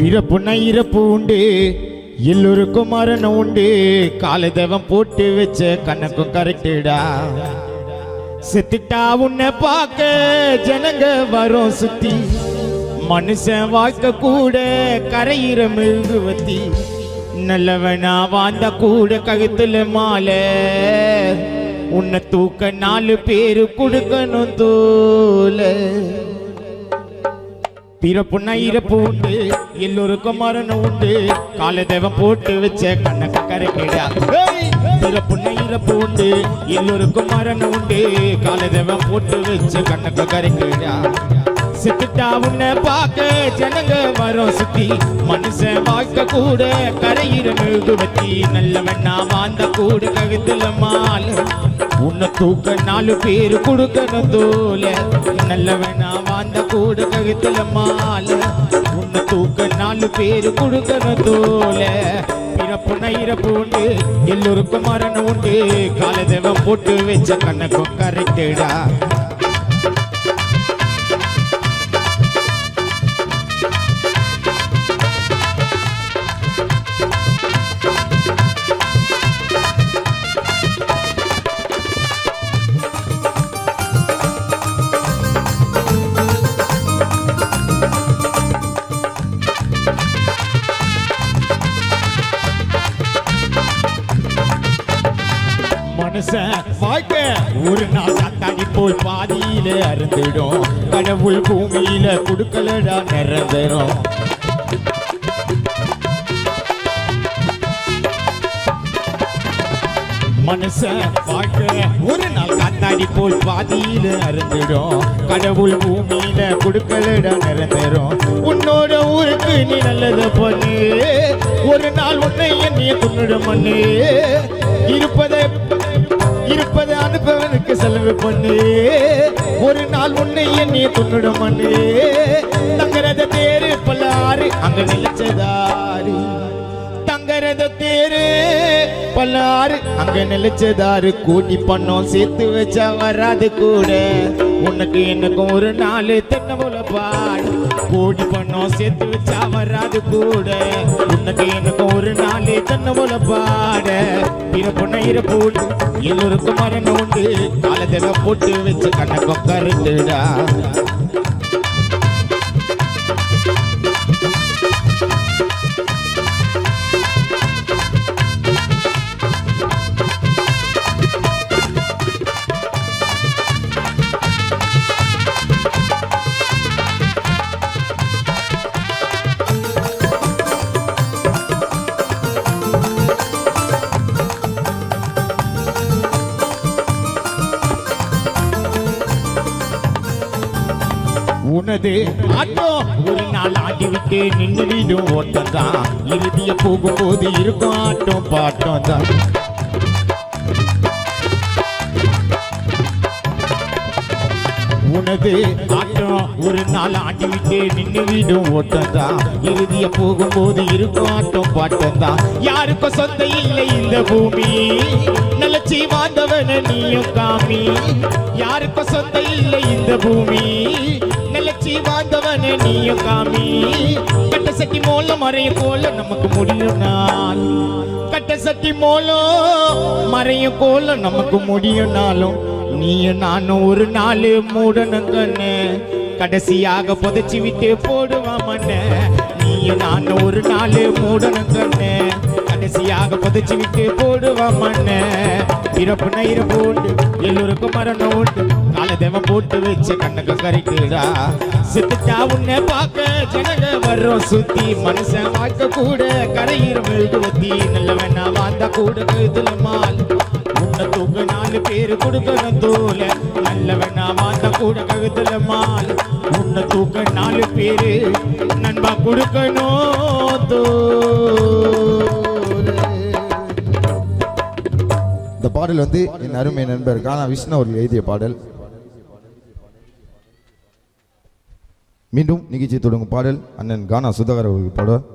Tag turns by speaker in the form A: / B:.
A: பிறப்புன்னா இறப்பு உண்டு, எல்லோருக்கும் மரணம் உண்டு. காலதேவம் போட்டு வச்ச கணக்கும் கரெக்டா. செத்துட்டா உன்னை பார்க்க ஜனங்க வரும் சுத்தி. மனுஷன் வாழ்க்கை கூட கரையிற மெழுகுவத்தி. நல்லவனா வாழ்ந்த கூட கழுத்துல மாலை. உன்னை தூக்க 4 பேரு கொடுக்கணும் தோல. பிறப்புன்னா இறப்பு உண்டு, எல்லோருக்கும் மரணம் உண்டு. காலதேவம் போட்டு வச்ச கணக்கு கரைக்கிடா. பிறப்புன்னா இறப்பு உண்டு, எல்லோருக்கும் மரணம் உண்டு. காலதேவம் போட்டு வச்ச கணக்கு கரைக்கிடா. செத்துட்டா உன்னை பார்க்க ஜனங்க வரும் சுத்தி. மனுஷன் வாழ்க்கை கூட கரையிற மெழுகுவத்தி. நல்லவனா வாழ்ந்த கூட கழுத்துல மாலை. உன்னை தூக்க 4 பேரு கொடுக்கணும் தோல. நல்லவனா வாழ்ந்த கூட கழுத்துல மாலை. உன்னை தூக்க 4 பேரு கொடுக்கணும் தோல. பிறப்புன்னா இறப்பு உண்டு, எல்லோருக்கும் மரணம் உண்டு. காலதேவம் போட்டு வச்ச கணக்கும் கரெக்டா. வாழ்க்கை ஒரு நாள் காத்தாடி போல் பாதியில அருந்திடும். கடவுள் பூமியில குடுக்கலடா நிரந்தரும். மனுஷன் வாழ்க்கை ஒரு நாள் காத்தாடி போல் பாதியில அருந்திடும். கடவுள் பூமியில குடுக்கலடா நிரந்தரும். உன்னோட ஊருக்கு நீ நல்லது பண்ணு. ஒரு நாள் உன்னை என்னைய துண்ணுட மண்ணு. இருப்பதை அனுப்பவனுக்கு செலவு பண்ணு. ஒரு நாள் உன்னை எண்ணி துண்ணுட மண்ணு. தங்கரத தேரு பல்லாறு அங்க நிலைச்சதாரு. தங்கரத தேரு பல்லாறு அங்க நிலைச்சதாரு. கூட்டி பண்ணோம் சேர்த்து வச்சா வராது கூட. உனக்கு எனக்கும் ஒரு நாள் தென்ன போல பாடு. கூடி பண்ணோம் சேர்த்து வச்சா வராது கூட. உனக்கு எனக்கும் ஒரு நாள் தென்ன போல பாட. பிறப்புன்னா இறப்பு உண்டு, எல்லோருக்கும் மரணம் உண்டு. காலதேவம் போட்டு வச்ச கணக்கும் கரெக்டா. உனது ஆட்டம் ஒரு நாள் ஆடி விட்டு நின்று வீடும் ஓட்டம் தான். இறுதிய போகும்போது இருக்கும் ஆட்டம் பாட்டம் தான். உனது ஆட்டம் ஒரு நாள் ஆடி விட்டு நின்று வீடும் ஓட்டம் தான். இறுதிய போகும்போது இருக்கும் ஆட்டம் பாட்டம் தான். யாருக்கும் சொந்த இல்லை இந்த பூமி. நிலச்சி வாழ்ந்தவன நீயும் காமி. யாருக்கும் சொந்த இல்லை இந்த பூமி. நிலச்சி வாழ்ந்தவன நீயும் காமி. கட்ட சட்டி மூலம் மறையும் கோல நமக்கு முடியும் நாள். கட்ட சட்டி மூலம் மறையும் கோல நமக்கு முடியும் நாளும். நீயும் நானும் ஒரு நாள் மூடணும் கண்ணு. கடைசியாக புதைச்சி விட்டு போடுவான் மண்ண. நீயும் நானும் ஒரு நாள் மூடணும் கண்ணு. கடைசியாக புதைச்சி விட்டு போடுவான் மண்ண. பிறப்புன்னா இறப்பு உண்டு, எல்லோருக்கும் மரணம் உண்டு. காலதேவம் போட்டு வச்ச கண்ணுக்கு கரைக்குடா. செத்துட்டா உன்னை பார்க்க ஜனங்க வர்றோம் சுத்தி. மனுஷன் வாழ்க்கை கூட கரையிற மெழுகுவத்தி. நல்லவனா வாழ்ந்தா கூட கழுத்துல மால். உன்னை தூக்க 4 பேரு கொடுக்கணும் தோல. நல்லவனா வாழ்ந்தா கூட கழுத்துல மால். உன்னை தூக்க 4 பேரு நண்பா கொடுக்கணும் தோல.
B: இந்த பாடல் வந்து என் அருமை நண்பர் கானா விஷ்ணு அவர்கள் எழுதிய பாடல். மீண்டும் நிகழ்ச்சி தொடங்கும் பாடல் அண்ணன் கானா சுதாகர் அவர்கள் பாடுவார்.